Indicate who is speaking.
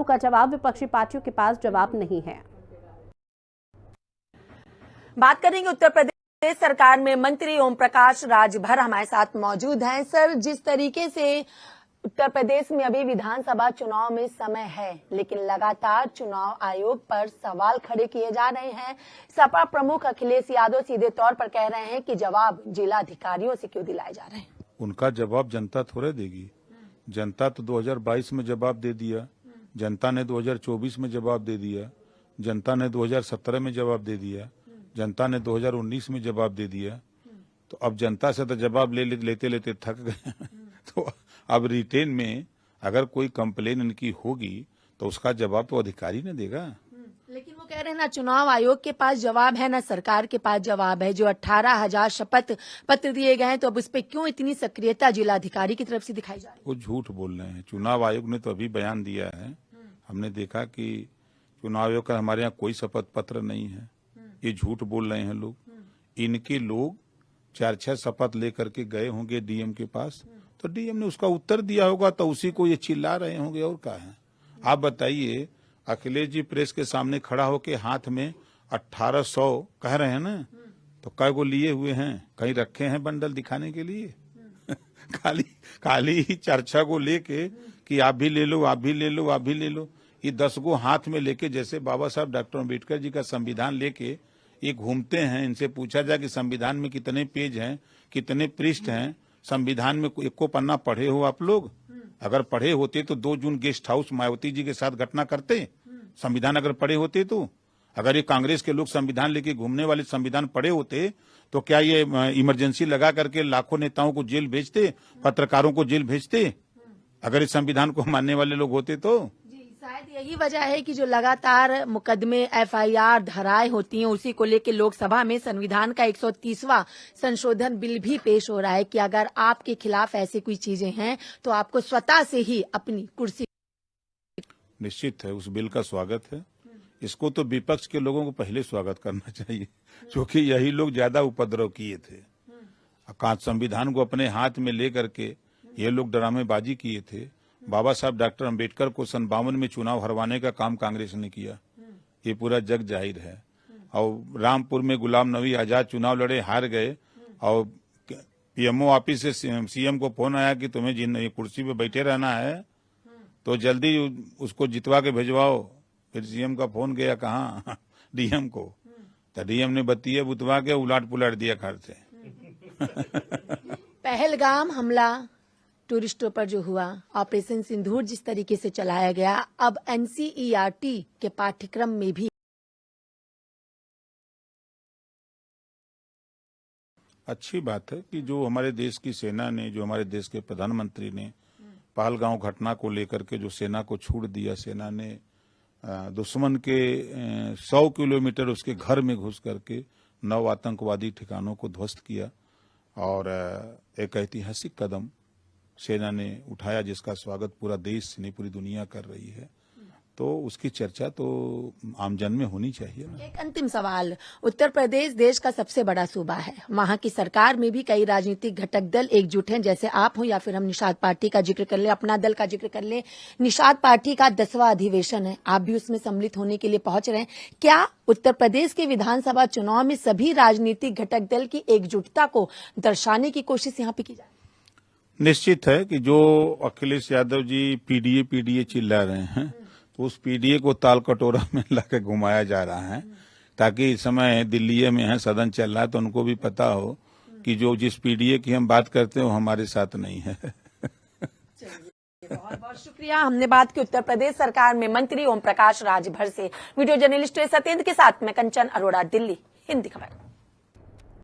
Speaker 1: का जवाब विपक्षी पार्टियों के पास जवाब नहीं है।
Speaker 2: बात करेंगे उत्तर प्रदेश सरकार में मंत्री ओम प्रकाश राजभर हमारे साथ मौजूद हैं। सर, जिस तरीके से उत्तर प्रदेश में अभी विधानसभा चुनाव में समय है, लेकिन लगातार चुनाव आयोग पर सवाल खड़े किए जा रहे हैं। सपा प्रमुख अखिलेश यादव सीधे तौर पर कह रहे हैं कि जवाब जिला अधिकारियों से क्यों दिलाए जा रहे हैं।
Speaker 3: उनका जवाब जनता थोड़े देगी। जनता तो 2022 में जवाब दे दिया, जनता ने 2024 में जवाब दे दिया, जनता ने 2017 में जवाब दे दिया, जनता ने 2019 में जवाब दे दिया। तो अब जनता से तो जवाब लेते लेते थक गए। तो अब रिटेन में अगर कोई कंप्लेन इनकी होगी तो उसका जवाब तो अधिकारी ने देगा।
Speaker 2: लेकिन वो कह रहे हैं ना चुनाव आयोग के पास जवाब है, ना सरकार के पास जवाब है। जो 18,000 शपथ पत्र दिए गए हैं, तो अब उस पर क्यों इतनी सक्रियता जिलाधिकारी की तरफ से दिखाई जा रही है?
Speaker 3: वो झूठ बोल रहे हैं। चुनाव आयोग ने तो अभी बयान दिया है, हमने देखा कि चुनाव आयोग का हमारे यहाँ कोई शपथ पत्र नहीं है। ये झूठ बोल रहे हैं लोग। इनके लोग 4-6 शपथ लेकर के गए होंगे डीएम के पास, तो डीएम ने उसका उत्तर दिया होगा, तो उसी को ये चिल्ला रहे होंगे। और क्या है? आप बताइए, अखिलेश जी प्रेस के सामने खड़ा होके हाथ में 1800 कह रहे हैं ना, तो कै को लिए हुए हैं? कहीं रखे हैं बंडल दिखाने के लिए? खाली चर्चा को लेके कि आप भी ले लो, आप भी ले लो, आप भी ले लो। ये 10 गो हाथ में लेके, जैसे बाबा साहब डॉक्टर अम्बेडकर जी का संविधान लेके ये घूमते हैं। इनसे पूछा जाए कि संविधान में कितने पेज हैं, कितने पृष्ठ हैं? संविधान में एक को पन्ना पढ़े हो आप लोग? अगर पढ़े होते तो 2 जून गेस्ट हाउस मायावती जी के साथ घटना करते। संविधान अगर पढ़े होते तो, अगर ये कांग्रेस के लोग संविधान लेके घूमने वाले संविधान पढ़े होते, तो क्या ये इमरजेंसी लगा करके लाखों नेताओं को जेल भेजते, पत्रकारों को जेल भेजते? अगर इस संविधान को मानने वाले लोग होते तो।
Speaker 2: शायद यही वजह है कि जो लगातार मुकदमे एफआईआर धाराएं होती हैं, उसी को लेकर लोकसभा में संविधान का 130वां संशोधन बिल भी पेश हो रहा है कि अगर आपके खिलाफ ऐसी कोई चीजें हैं तो आपको स्वतः से ही अपनी कुर्सी।
Speaker 3: निश्चित है, उस बिल का स्वागत है। इसको तो विपक्ष के लोगों को पहले स्वागत करना चाहिए, क्योंकि यही लोग ज्यादा उपद्रव किए थे। संविधान को अपने हाथ में ले करके ये लोग ड्रामेबाजी किए थे। बाबा साहब डॉक्टर अम्बेडकर को 52 में चुनाव हरवाने का काम कांग्रेस ने किया, ये पूरा जग जाहिर है। और रामपुर में गुलाम नबी आजाद चुनाव लड़े, हार गए, और पीएमओ ऑफिस से सीएम को फोन आया कि तुम्हें जिन कुर्सी पे बैठे रहना है तो जल्दी उसको जितवा के भेजवाओ। फिर सीएम का फोन गया कहाँ? डीएम को। तो डीएम ने बत्तियां बुतवा के उलाट पुलाट दिया घर से।
Speaker 2: पहलगाम हमला टूरिस्टों पर जो हुआ, ऑपरेशन सिंदूर जिस तरीके से चलाया गया, अब एनसीईआरटी के पाठ्यक्रम में भी
Speaker 3: अच्छी बात है कि जो हमारे देश की सेना ने, जो हमारे देश के प्रधानमंत्री ने पहलगांव घटना को लेकर के जो सेना को छूट दिया, सेना ने दुश्मन के 100 किलोमीटर उसके घर में घुस करके 9 आतंकवादी ठिकानों को ध्वस्त किया, और एक ऐतिहासिक कदम सेना ने उठाया, जिसका स्वागत पूरा देश नहीं पूरी दुनिया कर रही है। तो उसकी चर्चा तो आमजन में होनी चाहिए ना।
Speaker 2: एक अंतिम सवाल, उत्तर प्रदेश देश का सबसे बड़ा सूबा है, वहां की सरकार में भी कई राजनीतिक घटक दल एकजुट हैं, जैसे आप हो या फिर हम निषाद पार्टी का जिक्र कर ले, अपना दल का जिक्र कर ले। निषाद पार्टी का 10वां अधिवेशन है, आप भी उसमें सम्मिलित होने के लिए पहुंच रहे हैं। क्या उत्तर प्रदेश के विधानसभा चुनाव में सभी राजनीतिक घटक दल की एकजुटता को दर्शाने की कोशिश यहाँ पे की जाए?
Speaker 3: निश्चित है कि जो अखिलेश यादव जी पीडीए चिल्ला रहे हैं, तो उस पीडीए को ताल कटोरा में लाकर घुमाया जा रहा है, ताकि इस समय दिल्ली में है, सदन चल रहा है, तो उनको भी पता हो कि जो जिस पीडीए की हम बात करते हैं वो हमारे साथ नहीं है।
Speaker 2: बहुत बहुत शुक्रिया। हमने बात की उत्तर प्रदेश सरकार में मंत्री ओम प्रकाश राजभर से। वीडियो जर्नलिस्ट सत्येंद्र के साथ में कंचन अरोड़ा, दिल्ली, हिंदी खबर।